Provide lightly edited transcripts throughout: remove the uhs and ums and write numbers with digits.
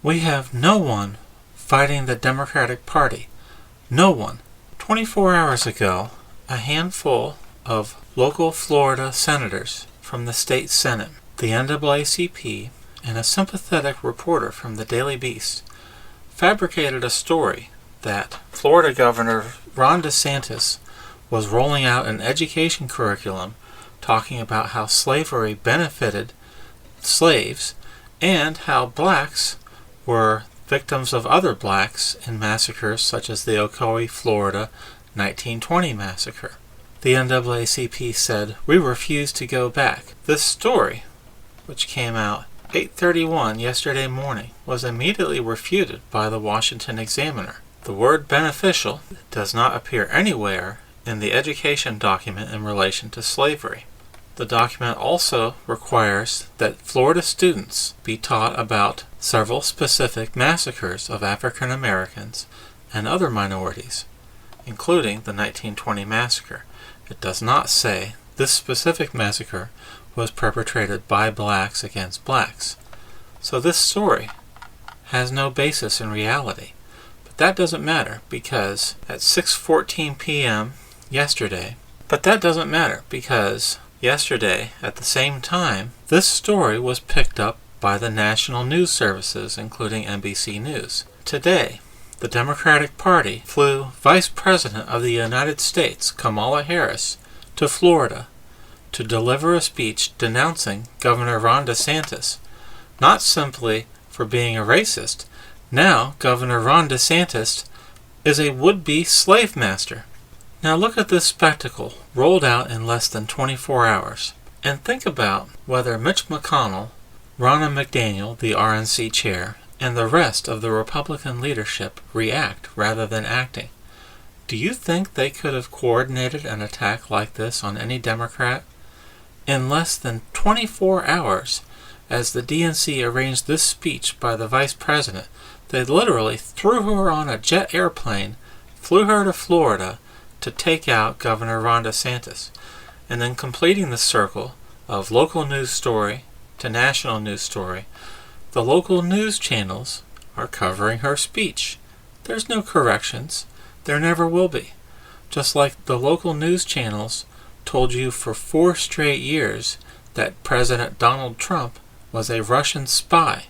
We have no one fighting the Democratic Party. No one. 24 hours ago, a handful of local Florida senators from the state Senate, the NAACP, and a sympathetic reporter from the Daily Beast fabricated a story that Florida Governor Ron DeSantis was rolling out an education curriculum talking about how slavery benefited slaves and how blacks were victims of other blacks in massacres such as the Ocoee, Florida 1920 massacre. The NAACP said, "We refuse to go back." This story, which came out 8:31 yesterday morning, was immediately refuted by the Washington Examiner. The word beneficial does not appear anywhere in the education document in relation to slavery. The document also requires that Florida students be taught about several specific massacres of African Americans and other minorities, including the 1920 massacre. It does not say this specific massacre was perpetrated by blacks against blacks. So this story has no basis in reality. But that doesn't matter because at 6:14 p.m. yesterday, yesterday, at the same time, this story was picked up by the national news services, including NBC News. Today, the Democratic Party flew Vice President of the United States, Kamala Harris, to Florida to deliver a speech denouncing Governor Ron DeSantis, not simply for being a racist. Now, Governor Ron DeSantis is a would-be slave master. Now look at this spectacle rolled out in less than 24 hours, and think about whether Mitch McConnell, Ronna McDaniel, the RNC chair, and the rest of the Republican leadership react rather than acting. Do you think they could have coordinated an attack like this on any Democrat? In less than 24 hours, as the DNC arranged this speech by the Vice President, they literally threw her on a jet airplane, flew her to Florida, to take out Governor Ron DeSantis, and then completing the circle of local news story to national news story, the local news channels are covering her speech. There's no corrections. There never will be. Just like the local news channels told you for 4 straight years that President Donald Trump was a Russian spy.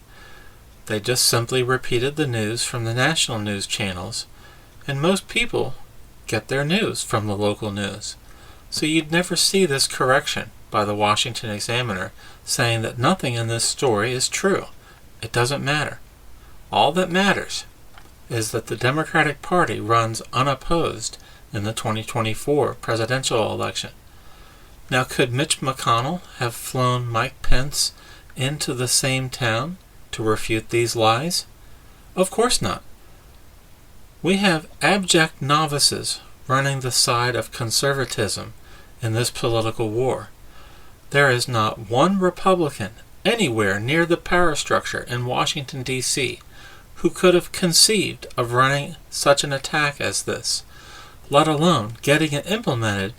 They just simply repeated the news from the national news channels, and most people get their news from the local news. So you'd never see this correction by the Washington Examiner saying that nothing in this story is true. It doesn't matter. All that matters is that the Democratic Party runs unopposed in the 2024 presidential election. Now, could Mitch McConnell have flown Mike Pence into the same town to refute these lies? Of course not. We have abject novices running the side of conservatism in this political war. There is not one Republican anywhere near the power structure in Washington, D.C., who could have conceived of running such an attack as this, let alone getting it implemented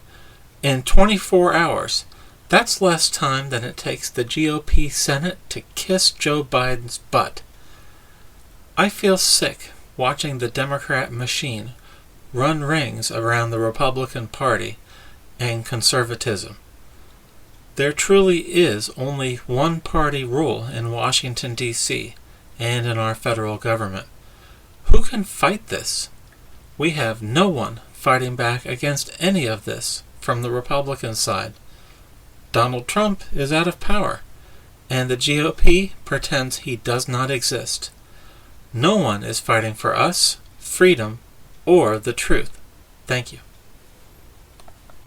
in 24 hours. That's less time than it takes the GOP Senate to kiss Joe Biden's butt. I feel sick watching the Democrat machine run rings around the Republican Party and conservatism. There truly is only one-party rule in Washington, D.C., and in our federal government. Who can fight this? We have no one fighting back against any of this from the Republican side. Donald Trump is out of power, and the GOP pretends he does not exist. No one is fighting for us, freedom, or the truth. Thank you.